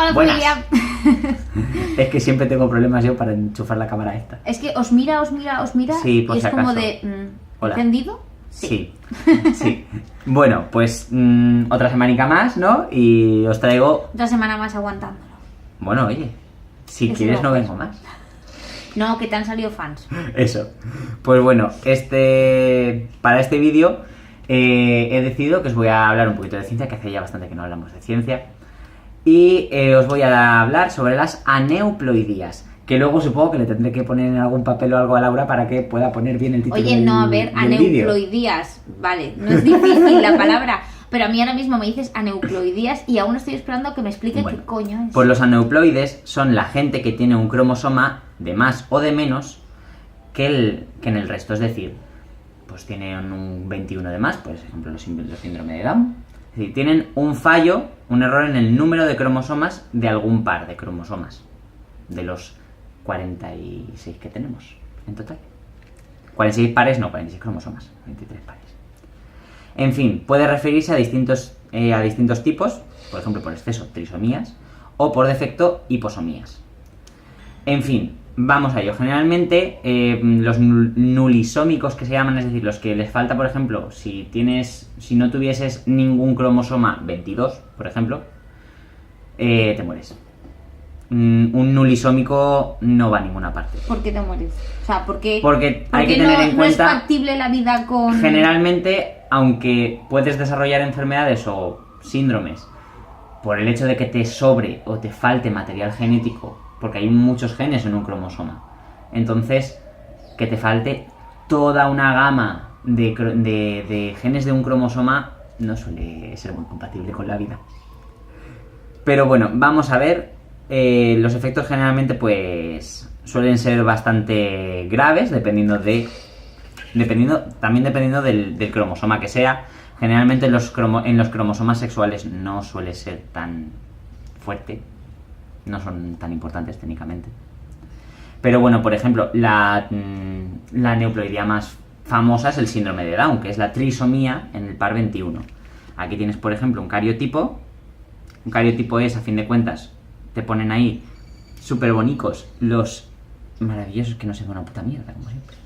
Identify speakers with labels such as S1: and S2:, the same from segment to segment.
S1: Hola,
S2: Buenas.
S1: familia.
S2: Es que siempre tengo problemas yo para enchufar la cámara esta.
S1: Es que os mira.
S2: Sí, por
S1: y
S2: si
S1: es como
S2: acaso.
S1: de...
S2: Hola.
S1: ¿Encendido?
S2: Sí. Sí. Bueno, pues otra semanica más, ¿no? Y os traigo...
S1: Otra semana más aguantándolo.
S2: Bueno, oye, si
S1: Que
S2: quieres
S1: sí,
S2: no
S1: pues.
S2: vengo más.
S1: No, que te han salido fans.
S2: Eso. Pues bueno, para este vídeo he decidido que os voy a hablar un poquito de ciencia, que hace ya bastante que no hablamos de ciencia. Y os voy a hablar sobre las aneuploidías, que luego supongo que le tendré que poner en algún papel o algo a Laura para que pueda poner bien el título
S1: Oye, no, a ver,
S2: del vídeo.
S1: aneuploidías. Vale, no es difícil la palabra. Pero a mí ahora mismo me dices aneuploidías y aún estoy esperando a que me explique
S2: Bueno,
S1: qué coño es.
S2: Pues los aneuploides son la gente que tiene un cromosoma de más o de menos que en el resto. Es decir, pues tienen un 21 de más, por ejemplo los síndrome de Down. Es decir, tienen un fallo, un error en el número de cromosomas de algún par de cromosomas. De los 46 que tenemos en total. 46 pares, no, 46 cromosomas, 23 pares. En fin, puede referirse a distintos tipos, por ejemplo, por exceso, trisomías, o por defecto, hiposomías. En fin, vamos a ello. Generalmente, los nulisómicos que se llaman, es decir, los que les falta, por ejemplo, si no tuvieses ningún cromosoma 22, por ejemplo, te mueres. Un nulisómico no va a ninguna parte.
S1: ¿Por qué te mueres? O sea, porque
S2: hay que tener en
S1: no es
S2: cuenta...
S1: factible la vida con...
S2: Generalmente, aunque puedes desarrollar enfermedades o síndromes por el hecho de que te sobre o te falte material genético, porque hay muchos genes en un cromosoma, entonces que te falte toda una gama de genes de un cromosoma no suele ser muy compatible con la vida. Pero bueno, vamos a ver. Los efectos generalmente pues suelen ser bastante graves, dependiendo del cromosoma que sea. Generalmente en los cromosomas sexuales no suele ser tan fuerte, no son tan importantes técnicamente. Pero bueno, por ejemplo, la aneuploidía más famosa es el síndrome de Down, que es la trisomía en el par 21. Aquí tienes, por ejemplo, un cariotipo. Un cariotipo es, a fin de cuentas, te ponen ahí súper bonicos los maravillosos, que no se ven una puta mierda, como siempre.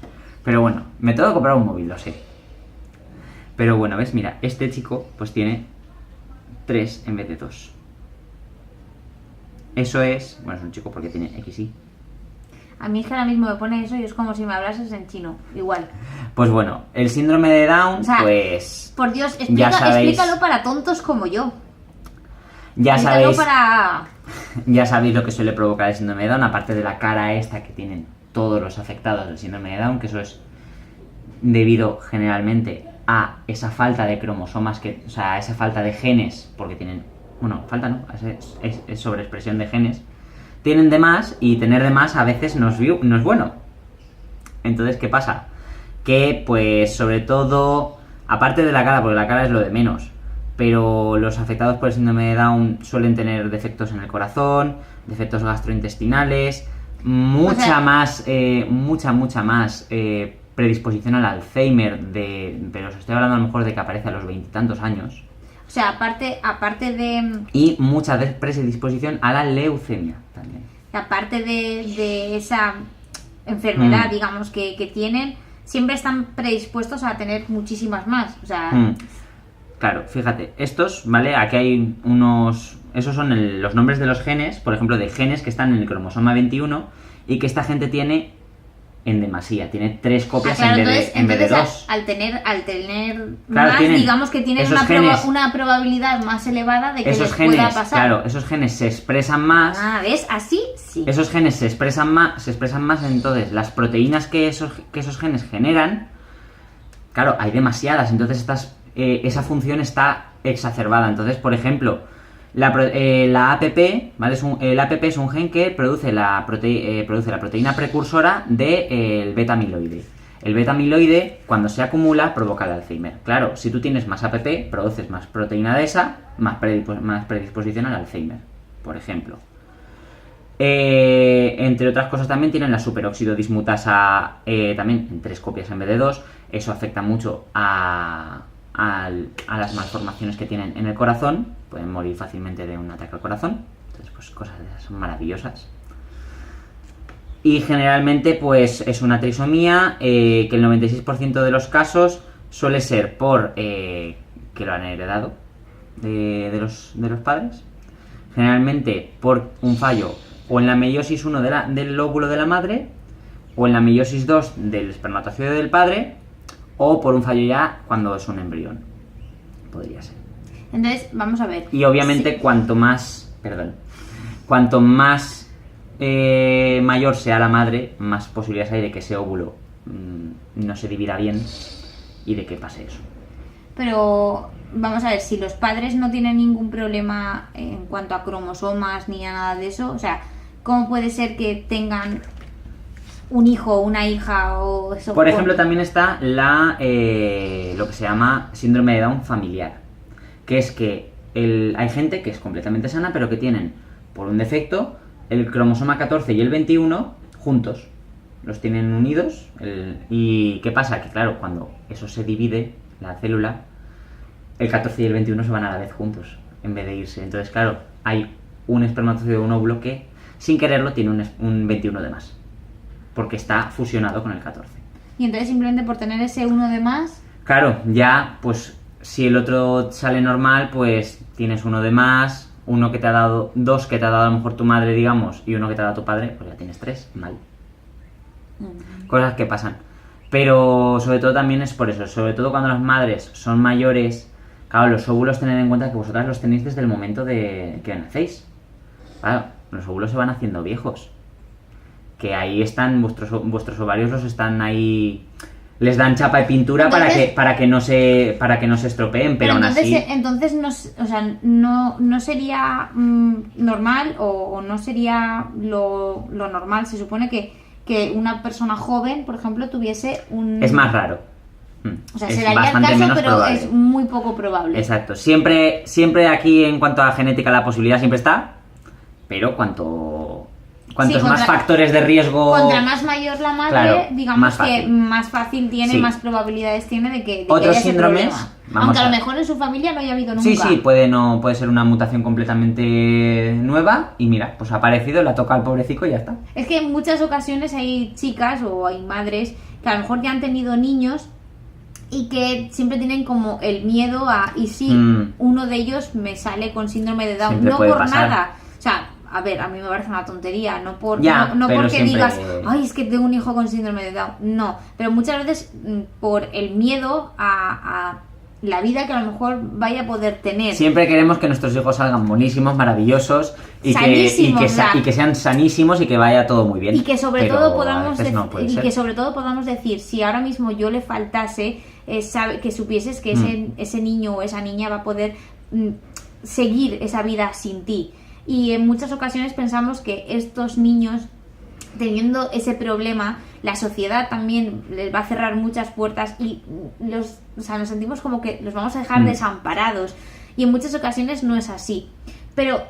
S2: Pero bueno, me tengo que comprar un móvil, lo sé. Pero bueno, ves, mira, este chico pues tiene 3 en vez de 2. Eso es... Bueno, es un chico porque tiene XY.
S1: A mí es que ahora mismo me pone eso y es como si me hablases en chino. Igual.
S2: Pues bueno, el síndrome de Down,
S1: O sea,
S2: pues...
S1: Por Dios,
S2: ya sabéis,
S1: explícalo para tontos como yo.
S2: ya
S1: Explícalo
S2: sabéis,
S1: para...
S2: ya sabéis lo que suele provocar el síndrome de Down, aparte de la cara esta que tienen todos los afectados del síndrome de Down, que eso es debido generalmente a esa falta de cromosomas, o sea, esa falta de genes, porque tienen... Bueno, falta no, es sobreexpresión de genes. Tienen de más, y tener de más a veces no es bueno. Entonces, ¿qué pasa? Que, pues, sobre todo, aparte de la cara, porque la cara es lo de menos, pero los afectados por el síndrome de Down suelen tener defectos en el corazón, defectos gastrointestinales, mucha más predisposición al Alzheimer, pero os estoy hablando a lo mejor de que aparece a los 20 y tantos años.
S1: O sea, aparte de...
S2: Y mucha predisposición a la leucemia también.
S1: Aparte de esa enfermedad, digamos, que tienen, siempre están predispuestos a tener muchísimas más. O sea...
S2: Claro, fíjate, estos, ¿vale? Aquí hay unos... Esos son los nombres de los genes, por ejemplo, de genes que están en el cromosoma 21 y que esta gente tiene en demasía, tiene 3 copias
S1: claro,
S2: en vez de 2.
S1: Al tener
S2: Claro,
S1: más, digamos que tienen una probabilidad más elevada de que les pueda pasar.
S2: Claro, esos genes se expresan más.
S1: Ah, ¿ves? Así sí.
S2: Esos genes se expresan más, entonces las proteínas que esos genes generan, claro, hay demasiadas, entonces esa función está exacerbada. Entonces, por ejemplo, la APP, ¿vale? El APP es un gen que produce la proteína precursora del beta-amiloide. El beta-amiloide, cuando se acumula, provoca el Alzheimer. Claro, si tú tienes más APP, produces más proteína de esa, más predisposición al Alzheimer, por ejemplo. Entre otras cosas también tienen la superóxido dismutasa, también en 3 copias en vez de 2. Eso afecta mucho a las malformaciones que tienen en el corazón. Pueden morir fácilmente de un ataque al corazón. Entonces, pues cosas de esas son maravillosas. Y generalmente pues es una trisomía que el 96% de los casos suele ser por que lo han heredado de los padres. Generalmente por un fallo o en la meiosis 1 del óvulo de la madre, o en la meiosis 2 del espermatozoide del padre, o por un fallo ya cuando es un embrión. Podría ser.
S1: Entonces, vamos a ver.
S2: Y obviamente cuanto más mayor sea la madre, más posibilidades hay de que ese óvulo no se divida bien y de que pase eso.
S1: Pero vamos a ver, si los padres no tienen ningún problema en cuanto a cromosomas ni a nada de eso, o sea, ¿cómo puede ser que tengan un hijo o una hija o eso?
S2: Por ejemplo, también está lo que se llama síndrome de Down familiar, que es que hay gente que es completamente sana, pero que tienen, por un defecto, el cromosoma 14 y el 21 juntos. Los tienen unidos. ¿Y qué pasa? Que claro, cuando eso se divide, la célula, el 14 y el 21 se van a la vez juntos, en vez de irse. Entonces, claro, hay un espermatozoide o un óvulo que, sin quererlo, tiene un 21 de más, porque está fusionado con el 14.
S1: Y entonces, simplemente por tener ese uno de más...
S2: Claro, ya, pues, si el otro sale normal, pues tienes uno de más, uno que te ha dado, dos que te ha dado a lo mejor tu madre, digamos, y uno que te ha dado tu padre, pues ya tienes 3, mal. Cosas que pasan. Pero sobre todo también es por eso, sobre todo cuando las madres son mayores. Claro, los óvulos, tened en cuenta que vosotras los tenéis desde el momento de que nacéis. Claro, los óvulos se van haciendo viejos. Que ahí están, vuestros ovarios los están ahí, les dan chapa y pintura. Entonces, para que no se estropeen, pero aún así...
S1: Entonces no sería normal o no sería lo normal. Se supone que una persona joven, por ejemplo, tuviese un...
S2: Es más raro.
S1: O sea, se daría el caso, pero probable. Es muy poco probable.
S2: Exacto. Siempre aquí, en cuanto a genética, la posibilidad siempre está, pero cuantos más factores de riesgo...
S1: Contra más mayor la madre, claro, digamos que más fácil tiene, más probabilidades tiene de que
S2: otros síndromes,
S1: aunque a lo mejor en su familia no haya habido nunca.
S2: Sí, puede ser una mutación completamente nueva y mira, pues ha aparecido, le ha tocado al pobrecico y ya está.
S1: Es que en muchas ocasiones hay chicas o hay madres que a lo mejor ya han tenido niños y que siempre tienen como el miedo a, y si uno de ellos me sale con síndrome de Down, siempre no por pasar. Nada, o sea, a ver, a mí me parece una tontería, no porque siempre... digas, ay, es que tengo un hijo con síndrome de Down, no, pero muchas veces por el miedo a la vida que a lo mejor vaya a poder tener.
S2: Siempre queremos que nuestros hijos salgan buenísimos, maravillosos y que sean sanísimos y que vaya todo muy bien.
S1: Y que sobre todo podamos decir, si ahora mismo yo le faltase, que supieses que ese niño o esa niña va a poder seguir esa vida sin ti. Y en muchas ocasiones pensamos que estos niños, teniendo ese problema, la sociedad también les va a cerrar muchas puertas y nos sentimos como que los vamos a dejar desamparados. Y en muchas ocasiones no es así. Pero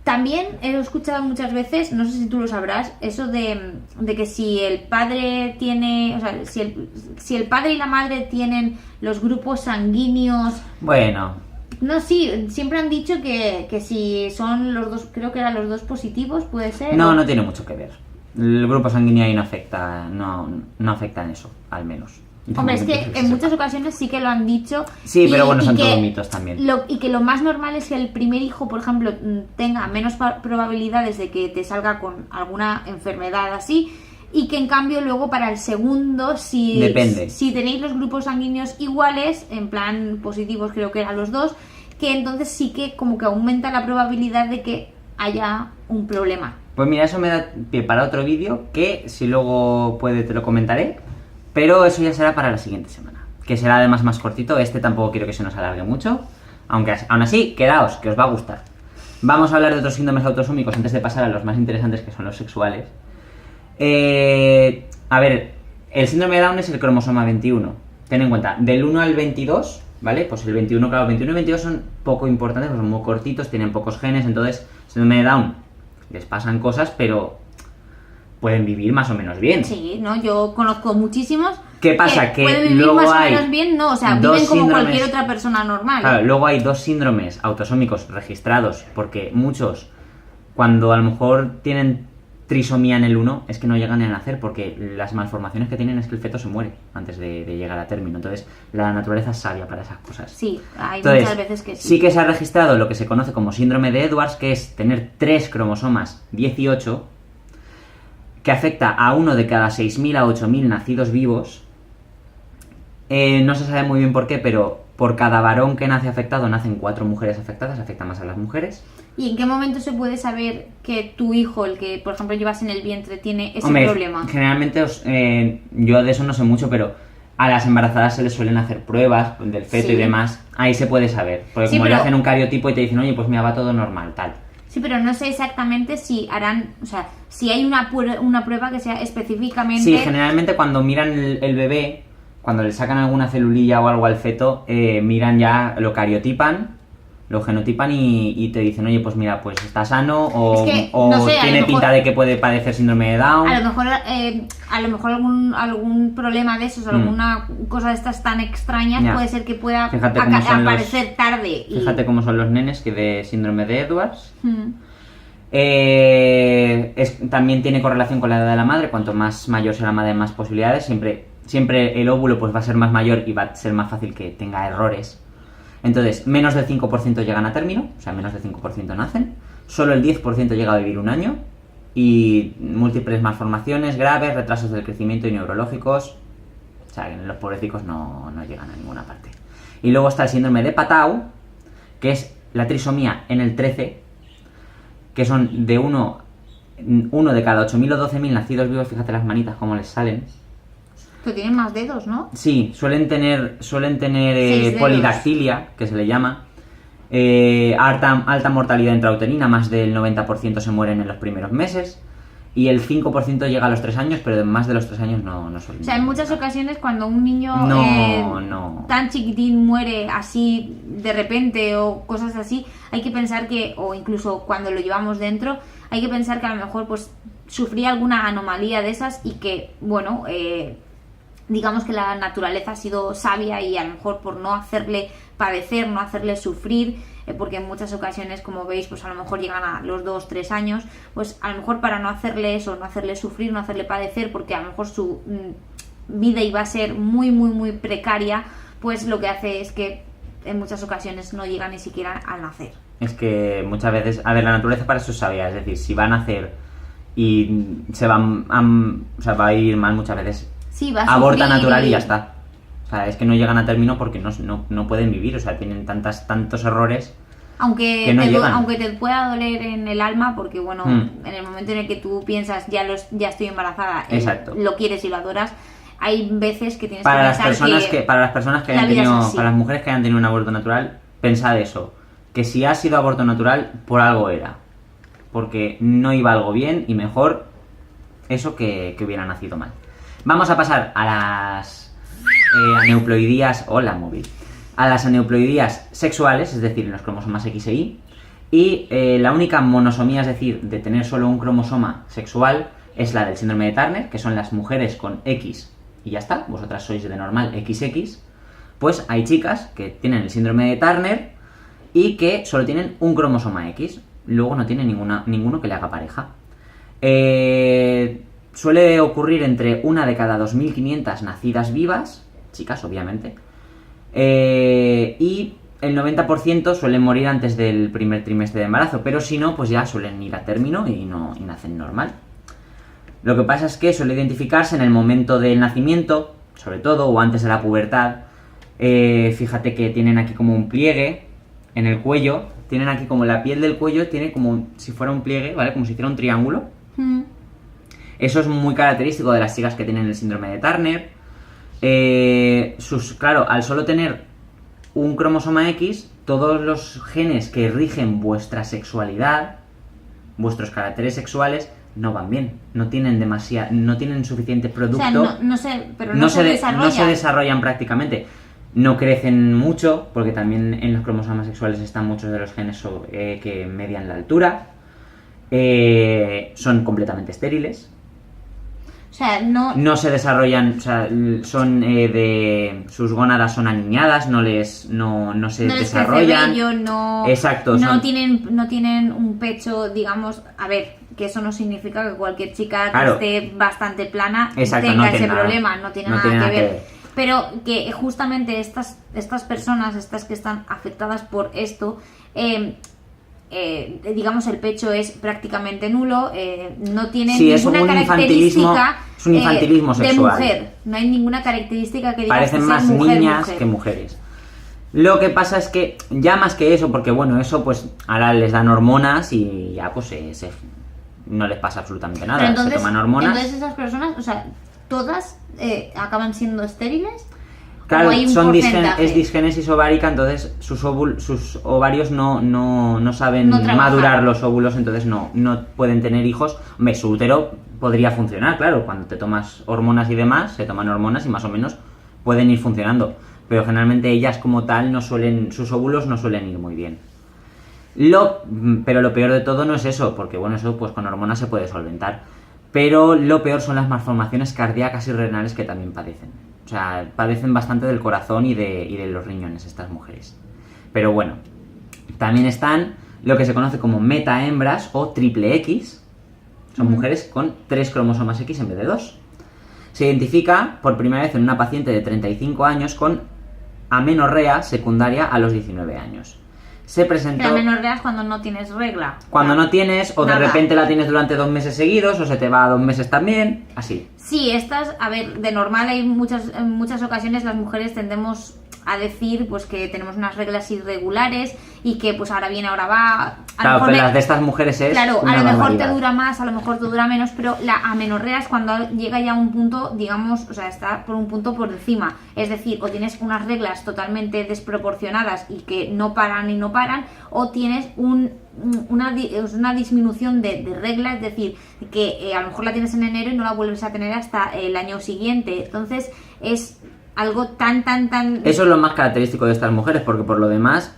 S1: también he escuchado muchas veces, no sé si tú lo sabrás, eso de que si el padre tiene, o sea, si el padre y la madre tienen los grupos sanguíneos...
S2: Bueno...
S1: No, sí, siempre han dicho que si son los dos, creo que eran los dos positivos, puede ser.
S2: No tiene mucho que ver. El grupo sanguíneo ahí no afecta en eso, al menos.
S1: Hombre, es que en muchas ocasiones sí que lo han dicho.
S2: Sí, pero bueno, son todos mitos también.
S1: Y que lo más normal es que el primer hijo, por ejemplo, tenga menos probabilidades de que te salga con alguna enfermedad así. Y que en cambio luego para el segundo, si tenéis los grupos sanguíneos iguales, en plan positivos creo que eran los dos, que entonces sí que como que aumenta la probabilidad de que haya un problema.
S2: Pues mira, eso me da pie para otro vídeo que si luego puede te lo comentaré, pero eso ya será para la siguiente semana, que será además más cortito. Tampoco quiero que se nos alargue mucho, aunque aún así, quedaos, que os va a gustar. Vamos a hablar de otros síndromes autosómicos antes de pasar a los más interesantes, que son los sexuales. A ver, el síndrome de Down es el cromosoma 21. Ten en cuenta, del 1 al 22, ¿vale? Pues el 21, claro, 21 y 22 son poco importantes, pues son muy cortitos, tienen pocos genes, entonces, síndrome de Down, les pasan cosas, pero pueden vivir más o menos bien.
S1: Sí, ¿no? Yo conozco muchísimos.
S2: ¿Qué pasa? Que
S1: pueden vivir
S2: luego
S1: más o menos bien, no, o sea, viven como cualquier otra persona normal.
S2: Claro, luego hay 2 síndromes autosómicos registrados, porque muchos... cuando a lo mejor tienen trisomía en el 1, es que no llegan a nacer, porque las malformaciones que tienen es que el feto se muere antes de llegar a término. Entonces, la naturaleza es sabia para esas cosas.
S1: Sí, hay
S2: Entonces,
S1: muchas veces que sí.
S2: Sí que se ha registrado lo que se conoce como síndrome de Edwards, que es tener 3 cromosomas 18, que afecta a 1 de cada 6.000 a 8.000 nacidos vivos. No se sabe muy bien por qué, pero por cada varón que nace afectado, nacen 4 mujeres afectadas, afecta más a las mujeres.
S1: ¿Y en qué momento se puede saber que tu hijo, el que por ejemplo llevas en el vientre, tiene ese
S2: Hombre,
S1: problema?
S2: Generalmente, yo de eso no sé mucho, pero a las embarazadas se les suelen hacer pruebas del feto
S1: Sí.
S2: y demás. Ahí se puede saber, porque
S1: Sí,
S2: como le
S1: pero-
S2: hacen un cariotipo y te dicen, oye, pues mira, va todo normal, tal.
S1: Sí, pero no sé exactamente si harán, o sea, si hay una prueba que sea específicamente...
S2: Sí, generalmente cuando miran el bebé, cuando le sacan alguna celulilla o algo al feto, miran ya, lo cariotipan, lo genotipan y te dicen, oye, pues mira, pues está sano o,
S1: Es que,
S2: o
S1: no sé, a lo
S2: tiene
S1: mejor-
S2: pinta de que puede padecer síndrome de Down.
S1: A lo mejor algún problema de esos, alguna cosa de estas tan extrañas,
S2: Ya.
S1: puede ser que pueda
S2: Fíjate cómo son
S1: aparecer tarde.
S2: Fíjate cómo son los nenes que de síndrome de Edwards.
S1: Mm.
S2: También tiene correlación con la edad de la madre. Cuanto más mayor sea la madre, más posibilidades. Siempre el óvulo pues va a ser más mayor y va a ser más fácil que tenga errores. Entonces, menos del 5% llegan a término, o sea, menos del 5% nacen. Solo el 10% llega a vivir un año. Y múltiples malformaciones graves, retrasos del crecimiento y neurológicos. O sea, los pobrecicos no llegan a ninguna parte. Y luego está el síndrome de Patau, que es la trisomía en el 13, que son de uno de cada 8.000 o 12.000 nacidos vivos. Fíjate las manitas cómo les salen.
S1: Pero tienen más dedos, ¿no?
S2: Sí, suelen tener
S1: 6 dedos.
S2: polidactilia, que se le llama. Alta mortalidad intrauterina, más del 90% se mueren en los primeros meses. Y el 5% llega a los 3 años, pero más de los 3 años no suelen.
S1: O sea, en muchas ocasiones cuando un niño
S2: No.
S1: tan chiquitín muere así de repente o cosas así, hay que pensar que, o incluso cuando lo llevamos dentro, hay que pensar que a lo mejor pues sufría alguna anomalía de esas y que, bueno, digamos que la naturaleza ha sido sabia y a lo mejor por no hacerle padecer, no hacerle sufrir, porque en muchas ocasiones, como veis, pues a lo mejor llegan a los 2-3 años, pues a lo mejor para no hacerle eso, no hacerle sufrir, no hacerle padecer, porque a lo mejor su vida iba a ser muy, muy, muy precaria, pues lo que hace es que en muchas ocasiones no llega ni siquiera al nacer.
S2: Es que muchas veces, a ver, la naturaleza para eso es sabia, es decir, si va a nacer y va a ir mal muchas veces,
S1: Sí, va a
S2: aborta
S1: sufrir
S2: natural y ya está. O sea, es que no llegan a término porque no pueden vivir, o sea, tienen tantos errores.
S1: Aunque,
S2: que no llegan.
S1: aunque te pueda doler en el alma, porque bueno,
S2: Mm.
S1: en el momento en el que tú piensas ya estoy embarazada,
S2: Exacto.
S1: lo quieres y lo adoras, hay veces que tienes
S2: Para
S1: que
S2: las
S1: pensar
S2: personas que
S1: la
S2: hayan
S1: vida es
S2: tenido,
S1: así.
S2: para las mujeres que hayan tenido un aborto natural, pensad eso, que si ha sido aborto natural, por algo era. Porque no iba algo bien y mejor eso que hubiera nacido mal. Vamos a pasar a las aneuploidías, hola móvil, a las aneuploidías sexuales, es decir, en los cromosomas X e Y. Y la única monosomía, es decir, de tener solo un cromosoma sexual, es la del síndrome de Turner, que son las mujeres con X y ya está, vosotras sois de normal XX. Pues hay chicas que tienen el síndrome de Turner y que solo tienen un cromosoma X, luego no tienen ninguno que le haga pareja. Suele ocurrir entre una de cada 2.500 nacidas vivas, chicas obviamente, y el 90% suelen morir antes del primer trimestre de embarazo, pero si no, pues ya suelen ir a término y nacen normal. Lo que pasa es que suele identificarse en el momento del nacimiento, sobre todo, o antes de la pubertad. Fíjate que tienen aquí como un pliegue en el cuello, tienen aquí como la piel del cuello, tiene como si fuera un pliegue, ¿vale? Como si hiciera un triángulo.
S1: Mm.
S2: Eso es muy característico de las chicas que tienen el síndrome de Turner. Claro, al solo tener un cromosoma X, todos los genes que rigen vuestra sexualidad, vuestros caracteres sexuales, no van bien. No tienen suficiente producto.
S1: O sea, no se desarrollan.
S2: No se desarrollan prácticamente. No crecen mucho, porque también en los cromosomas sexuales están muchos de los genes que median la altura. Son completamente estériles.
S1: O sea, no...
S2: No se desarrollan, o sea, son sus gónadas son aniñadas, no se desarrollan.
S1: Crece vello, no...
S2: Exacto.
S1: No tienen un pecho, digamos... A ver, que eso no significa que cualquier chica que esté bastante plana tenga ese problema, no tiene nada que ver. Pero que justamente estas personas, estas que están afectadas por esto... digamos el pecho es prácticamente nulo, no tienen ninguna característica
S2: es un infantilismo
S1: de
S2: sexual.
S1: Mujer, no hay ninguna característica que diga
S2: parecen
S1: que
S2: más
S1: mujer,
S2: niñas que mujeres. Lo que pasa es que ya más que eso, porque bueno, eso pues ahora les dan hormonas y ya pues no les pasa absolutamente nada.
S1: Pero entonces,
S2: se toman hormonas.
S1: Entonces esas personas, o sea, todas acaban siendo estériles.
S2: Claro, es disgénesis ovárica, entonces sus ovarios no saben madurar los óvulos, entonces no pueden tener hijos. Hombre, su útero podría funcionar, claro, cuando te tomas hormonas y demás, se toman hormonas y más o menos pueden ir funcionando. Pero generalmente ellas como tal sus óvulos no suelen ir muy bien. Pero lo peor de todo no es eso, porque bueno, eso pues con hormonas se puede solventar. Pero lo peor son las malformaciones cardíacas y renales que también padecen. O sea, padecen bastante del corazón y de los riñones estas mujeres. Pero bueno, también están lo que se conoce como metahembras o triple X. Son mujeres con 3 cromosomas X en vez de 2. Se identifica por primera vez en una paciente de 35 años con amenorrea secundaria a los 19 años. Se presentó...
S1: La amenorrea es cuando no tienes regla.
S2: Cuando no tienes, o de repente la tienes durante 2 meses seguidos, o se te va a 2 meses también, así.
S1: Sí, a ver, de normal en muchas ocasiones las mujeres tendemos a decir pues que tenemos unas reglas irregulares y que pues ahora viene, ahora va.
S2: Claro, pero las de estas mujeres es
S1: claro,
S2: una
S1: a lo mejor
S2: barbaridad.
S1: te dura más, a lo mejor te dura menos, pero la amenorrea es cuando llega ya a un punto, digamos, o sea, está por un punto por encima. Es decir, o tienes unas reglas totalmente desproporcionadas y que no paran, o tienes una disminución de regla, es decir, que a lo mejor la tienes en enero y no la vuelves a tener hasta el año siguiente. Entonces es algo tan...
S2: Eso es lo más característico de estas mujeres, porque por lo demás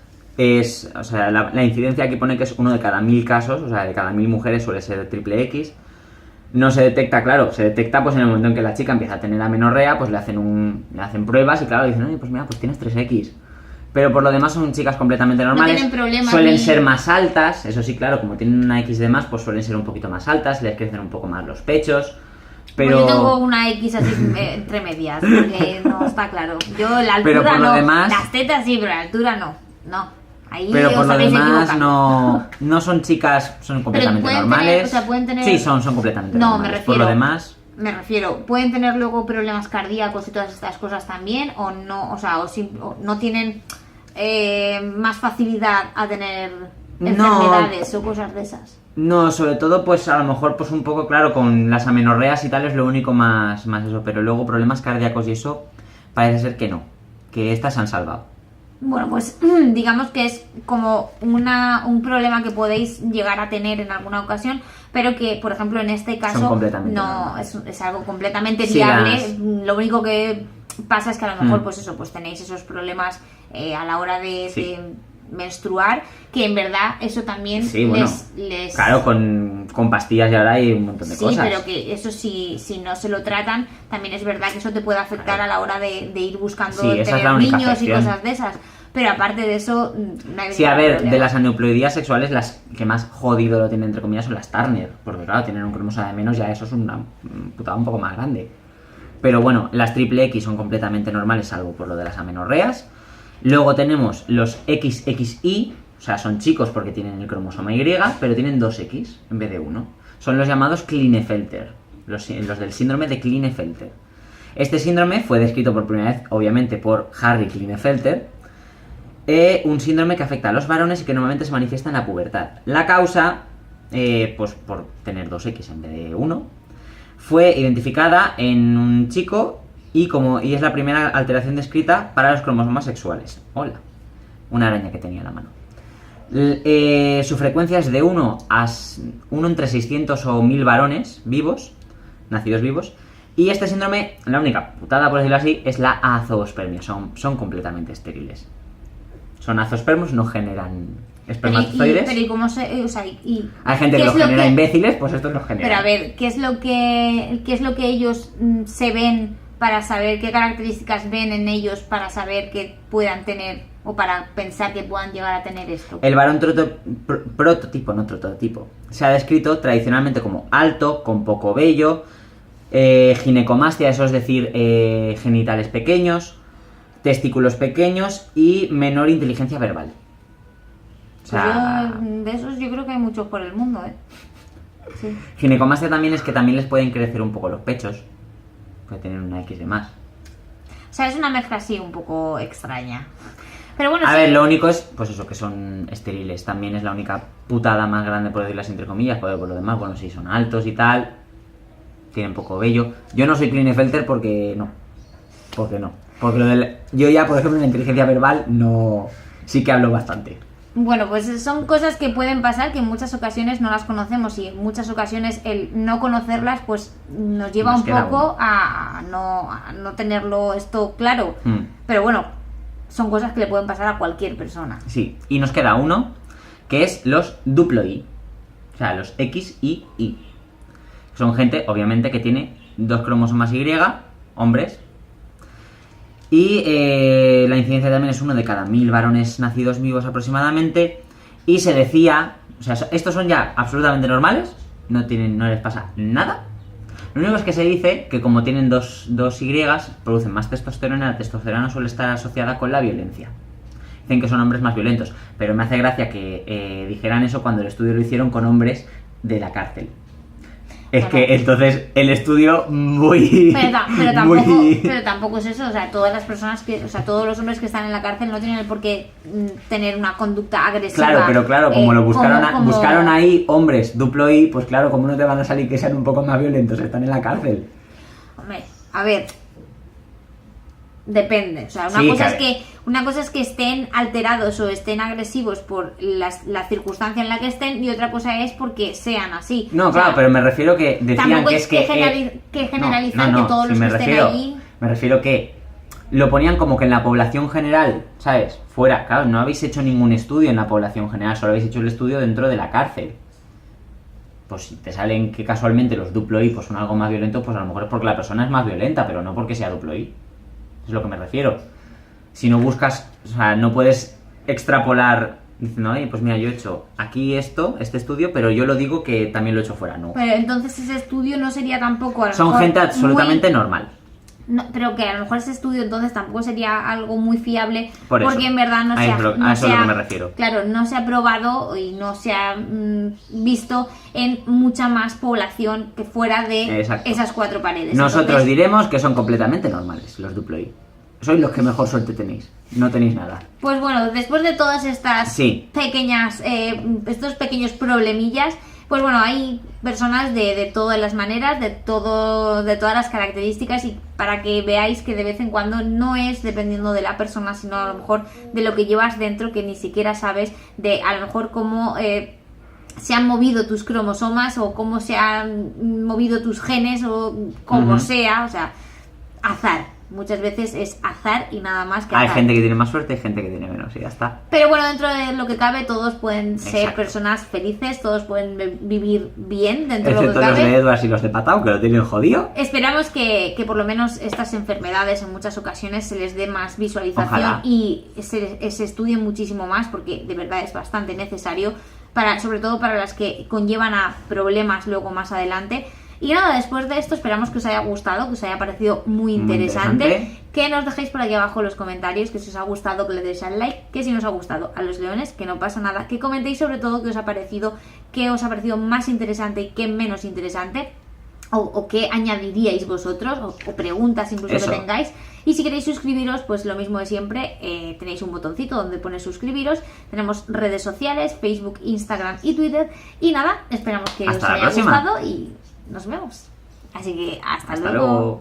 S2: o sea, la incidencia aquí pone que es 1 de cada 1000 casos, o sea, de cada 1000 mujeres suele ser triple X. No se detecta, claro, se detecta pues en el momento en que la chica empieza a tener amenorrea, pues le hacen pruebas y claro, dicen, oye, pues mira, pues tienes 3X. Pero por lo demás son chicas completamente normales,
S1: no tienen problemas,
S2: suelen ser más altas, eso sí, claro, como tienen una X de más, pues suelen ser un poquito más altas, les crecen un poco más los pechos. Pero...
S1: Pues yo tengo una X así entre medias, porque no está claro. Yo la altura no,
S2: demás...
S1: las tetas sí, pero la altura no. Ahí
S2: pero por lo demás
S1: no
S2: son chicas, son completamente normales.
S1: Pueden tener...
S2: Sí, son completamente normales.
S1: Me refiero,
S2: por lo demás...
S1: Me refiero, pueden tener luego problemas cardíacos y todas estas cosas también, o no, o sea, o no tienen más facilidad a tener enfermedades o cosas de esas.
S2: No, sobre todo pues a lo mejor pues un poco, claro, con las amenorreas y tal es lo único más eso, pero luego problemas cardíacos y eso parece ser que no, que estas se han salvado.
S1: Bueno, pues digamos que es como un problema que podéis llegar a tener en alguna ocasión, pero que, por ejemplo, en este caso no es algo completamente viable. Lo único que pasa es que a lo mejor pues eso, pues tenéis esos problemas a la hora de menstruar, que en verdad eso también les...
S2: Claro, con pastillas y ahora hay un montón de cosas.
S1: Sí, pero que eso si no se lo tratan, también es verdad que eso te puede afectar a la hora de ir buscando tener niños y cosas de esas. Pero aparte de eso...
S2: Sí, a ver, de las aneuploidías sexuales, las que más jodido lo tienen, entre comillas, son las Turner. Porque claro, tienen un cromosoma de menos, ya eso es una putada un poco más grande. Pero bueno, las triple X son completamente normales, salvo por lo de las amenorreas. Luego tenemos los XXI, o sea, son chicos porque tienen el cromosoma Y, pero tienen 2X en vez de 1. Son los llamados Klinefelter, los del síndrome de Klinefelter. Este síndrome fue descrito por primera vez, obviamente, por Harry Klinefelter, un síndrome que afecta a los varones y que normalmente se manifiesta en la pubertad. La causa, pues por tener 2X en vez de 1, fue identificada en un chico y es la primera alteración descrita para los cromosomas sexuales. Hola, una araña que tenía en la mano. Su frecuencia es de 1 entre 600 o 1000 varones nacidos vivos. Y este síndrome, la única putada, por decirlo así, es la azoospermia. Son completamente estériles. Son azoospermos, no generan espermatozoides.
S1: Pero ¿y cómo se...? O sea,
S2: Hay gente que lo genera imbéciles, pues esto lo genera.
S1: Pero a ver, ¿qué es lo que ellos se ven para saber, qué características ven en ellos para saber que puedan tener, o para pensar que puedan llegar a tener esto?
S2: El varón prototipo, se ha descrito tradicionalmente como alto, con poco vello, ginecomastia, eso es decir, genitales pequeños, testículos pequeños y menor inteligencia verbal. O sea,
S1: de esos yo creo que hay muchos por el mundo, ¿eh? Sí.
S2: Ginecomastia también es que también les pueden crecer un poco los pechos, puede tener una X de más.
S1: O sea, es una mezcla así un poco extraña. Pero bueno,
S2: a ver, lo único es, pues eso, que son estériles. También es la única putada más grande, por decirlas entre comillas, porque por lo demás, bueno, sí, son altos y tal, tienen poco vello. Yo no soy Klinefelter porque no. Porque yo ya, por ejemplo, en la inteligencia verbal no... Sí que hablo bastante.
S1: Bueno, pues son cosas que pueden pasar, que en muchas ocasiones no las conocemos, y en muchas ocasiones el no conocerlas pues nos lleva un poco a no tenerlo esto claro. Pero bueno, son cosas que le pueden pasar a cualquier persona.
S2: Sí, y nos queda uno, que es los duploi. O sea, los X y Y. Son gente, obviamente, que tiene 2 cromosomas Y, hombres. Y la incidencia también es 1 de cada 1000 varones nacidos vivos aproximadamente. Y se decía, o sea, estos son ya absolutamente normales, no les pasa nada. Lo único es que se dice que como tienen dos Y, producen más testosterona. La testosterona suele estar asociada con la violencia. Dicen que son hombres más violentos, pero me hace gracia que dijeran eso cuando el estudio lo hicieron con hombres de la cárcel. Es que entonces el estudio
S1: pero tampoco es eso, o sea, todas las personas todos los hombres que están en la cárcel no tienen el por qué tener una conducta agresiva.
S2: Claro, pero claro, como lo buscaron ahí hombres duplo I, pues claro, como no te van a salir que sean un poco más violentos, están en la cárcel.
S1: Hombre, a ver, depende, o sea, una cosa es que estén alterados o estén agresivos por la circunstancia en la que estén, y otra cosa es porque sean así.
S2: No, o sea, claro, pero me refiero que decían que es que
S1: generalizar que todos los que estén ahí.
S2: Me refiero que lo ponían como que en la población general, ¿sabes? Fuera, claro, no habéis hecho ningún estudio en la población general, solo habéis hecho el estudio dentro de la cárcel. Pues si te salen que casualmente los duplo I pues son algo más violentos, pues a lo mejor es porque la persona es más violenta, pero no porque sea duplo I. Es lo que me refiero. Si no buscas, o sea, no puedes extrapolar diciendo, oye, pues mira, yo he hecho aquí este estudio, pero yo lo digo que también lo he hecho fuera, no.
S1: Pero entonces ese estudio no sería tampoco...
S2: Son gente absolutamente normal.
S1: No, pero que a lo mejor ese estudio entonces tampoco sería algo muy fiable,
S2: por
S1: porque en verdad
S2: a eso es lo que me refiero.
S1: Claro, no se ha probado y no se ha visto en mucha más población que fuera de esas 4 paredes.
S2: Nosotros diremos que son completamente normales los duplo I. Sois los que mejor suerte tenéis, no tenéis nada.
S1: Pues bueno, después de todas estas pequeñas, estos pequeños problemillas, pues bueno, hay personas de todas las maneras, de todas las características, y para que veáis que de vez en cuando no es dependiendo de la persona, sino a lo mejor de lo que llevas dentro, que ni siquiera sabes, de a lo mejor cómo se han movido tus cromosomas o cómo se han movido tus genes o como sea, o sea, azar. Muchas veces es azar y nada más que azar.
S2: Hay gente que tiene más suerte y gente que tiene menos, y ya está.
S1: Pero bueno, dentro de lo que cabe, todos pueden ser personas felices, todos pueden vivir bien dentro de lo que cabe.
S2: Excepto los de Edwards y los de Patao, que lo tienen jodido.
S1: Esperamos que por lo menos estas enfermedades en muchas ocasiones se les dé más visualización. Ojalá. Y se estudie muchísimo más, porque de verdad es bastante necesario, sobre todo para las que conllevan a problemas luego más adelante. Y nada, después de esto esperamos que os haya gustado, que os haya parecido muy interesante. Que nos dejéis por aquí abajo en los comentarios, que si os ha gustado, que le deis al like, que si no os ha gustado a los leones, que no pasa nada, que comentéis sobre todo qué os ha parecido más interesante y qué menos interesante, o qué añadiríais vosotros, o preguntas incluso que tengáis. Y si queréis suscribiros, pues lo mismo de siempre, tenéis un botoncito donde pone suscribiros. Tenemos redes sociales, Facebook, Instagram y Twitter. Y nada, esperamos que os haya gustado y nos vemos. Así que hasta luego.